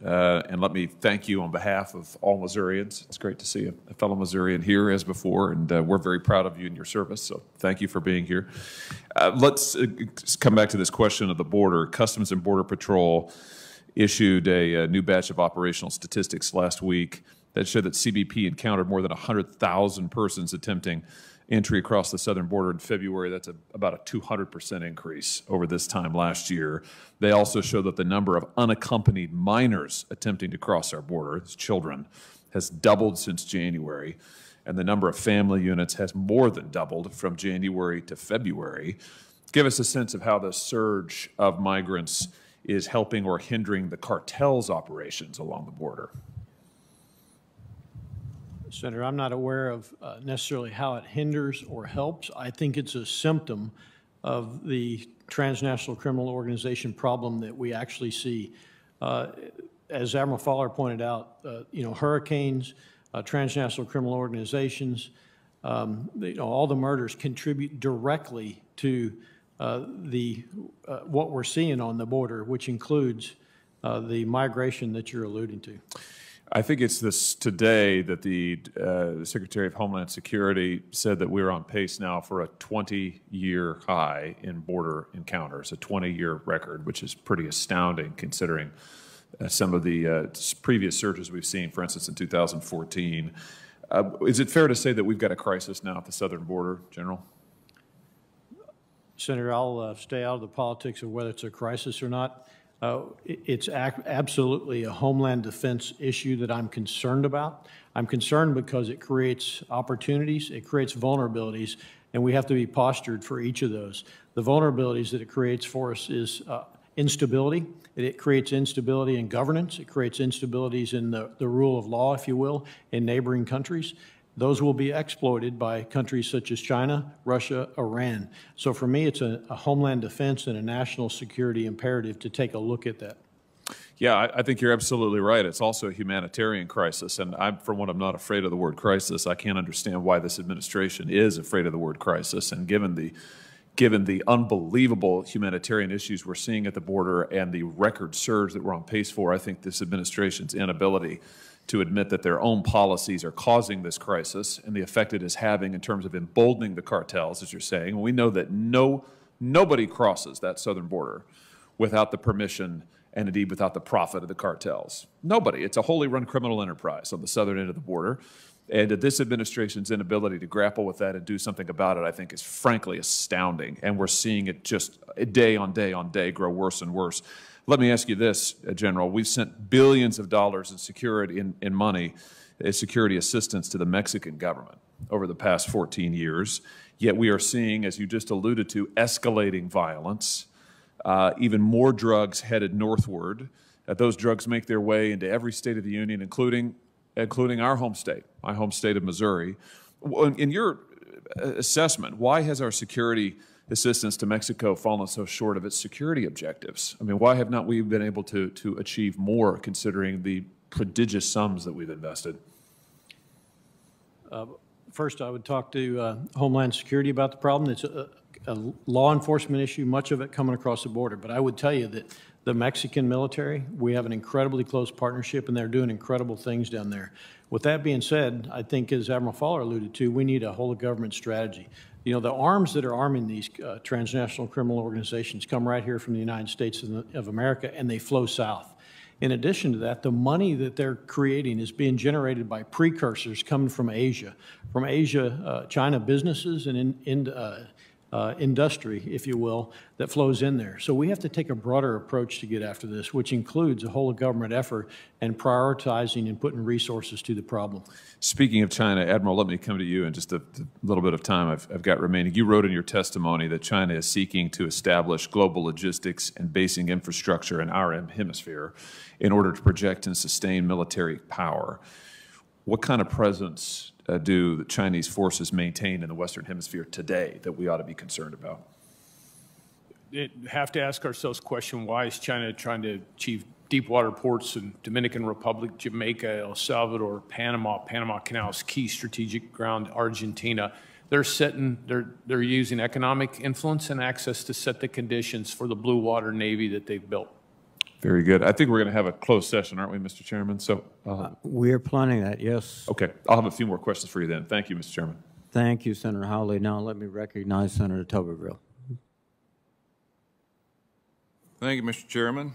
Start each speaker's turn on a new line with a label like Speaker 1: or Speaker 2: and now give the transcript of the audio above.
Speaker 1: and let me thank you on behalf of all Missourians. It's great to see a fellow Missourian here as before, and we're very proud of you and your service, so thank you for being here. Let's come back to this question of the border. Customs and Border Patrol issued a new batch of operational statistics last week that showed that CBP encountered more than 100,000 persons attempting entry across the southern border in February. That's about a 200% increase over this time last year. They also show that the number of unaccompanied minors attempting to cross our border, as children, has doubled since January, and the number of family units has more than doubled from January to February. Give us a sense of how the surge of migrants is helping or hindering the cartel's operations along the border.
Speaker 2: Senator, I'm not aware of necessarily how it hinders or helps. I think it's a symptom of the transnational criminal organization problem that we actually see. As Admiral Fowler pointed out, hurricanes, transnational criminal organizations, all the murders contribute directly to what we're seeing on the border, which includes the migration that you're alluding to.
Speaker 1: I think it's this today that the Secretary of Homeland Security said that we're on pace now for a 20-year high in border encounters, a 20-year record, which is pretty astounding considering some of the previous surges we've seen, for instance, in 2014. Is it fair to say that we've got a crisis now at the southern border, General?
Speaker 2: Senator, I'll stay out of the politics of whether it's a crisis or not. It's absolutely a homeland defense issue that I'm concerned about. I'm concerned because it creates opportunities, it creates vulnerabilities, and we have to be postured for each of those. The vulnerabilities that it creates for us is instability. It creates instability in governance. It creates instabilities in the rule of law, if you will, in neighboring countries. Those will be exploited by countries such as China, Russia, Iran. So for me, it's a homeland defense and a national security imperative to take a look at that.
Speaker 1: Yeah, I think you're absolutely right. It's also a humanitarian crisis, and for one, I'm not afraid of the word crisis. I can't understand why this administration is afraid of the word crisis, and given the unbelievable humanitarian issues we're seeing at the border and the record surge that we're on pace for, I think this administration's inability to admit that their own policies are causing this crisis and the effect it is having in terms of emboldening the cartels, as you're saying. We know that nobody crosses that southern border without the permission and indeed without the profit of the cartels. Nobody. It's a wholly run criminal enterprise on the southern end of the border. And this administration's inability to grapple with that and do something about it, I think, is frankly astounding. And we're seeing it just day on day on day grow worse and worse. Let me ask you this, General. We've sent billions of dollars in security, in money, security assistance to the Mexican government over the past 14 years. Yet we are seeing, as you just alluded to, escalating violence, even more drugs headed northward. Those drugs make their way into every state of the union, including our home state, my home state of Missouri. In your assessment, why has our security assistance to Mexico fallen so short of its security objectives? I mean, why have not we been able to achieve more considering the prodigious sums that we've invested?
Speaker 2: First, I would talk to Homeland Security about the problem. It's a law enforcement issue, much of it coming across the border. But I would tell you that the Mexican military, we have an incredibly close partnership, and they're doing incredible things down there. With that being said, I think, as Admiral Fowler alluded to, we need a whole-of-government strategy. You know, the arms that are arming these transnational criminal organizations come right here from the United States of America, and they flow south. In addition to that, the money that they're creating is being generated by precursors coming from Asia, China businesses and industry, if you will, that flows in there. So we have to take a broader approach to get after this, which includes a whole-of-government effort and prioritizing and putting resources to the problem.
Speaker 1: Speaking of China, Admiral, let me come to you in just a little bit of time I've got remaining. You wrote in your testimony that China is seeking to establish global logistics and basing infrastructure in our hemisphere in order to project and sustain military power. What kind of presence do the Chinese forces maintain in the Western Hemisphere today that we ought to be concerned about?
Speaker 3: We have to ask ourselves the question, why is China trying to achieve deep water ports in Dominican Republic, Jamaica, El Salvador, Panama Canal's key strategic ground, Argentina? They're using economic influence and access to set the conditions for the blue water navy that they've built.
Speaker 1: Very good. I think we're going to have a closed session, aren't we, Mr. Chairman? So,
Speaker 4: We're planning that, yes.
Speaker 1: okay, I'll have a few more questions for you then. Thank you, Mr. Chairman.
Speaker 4: Thank you, Senator Hawley. Now let me recognize Senator Tuberville.
Speaker 5: Thank you, Mr. Chairman.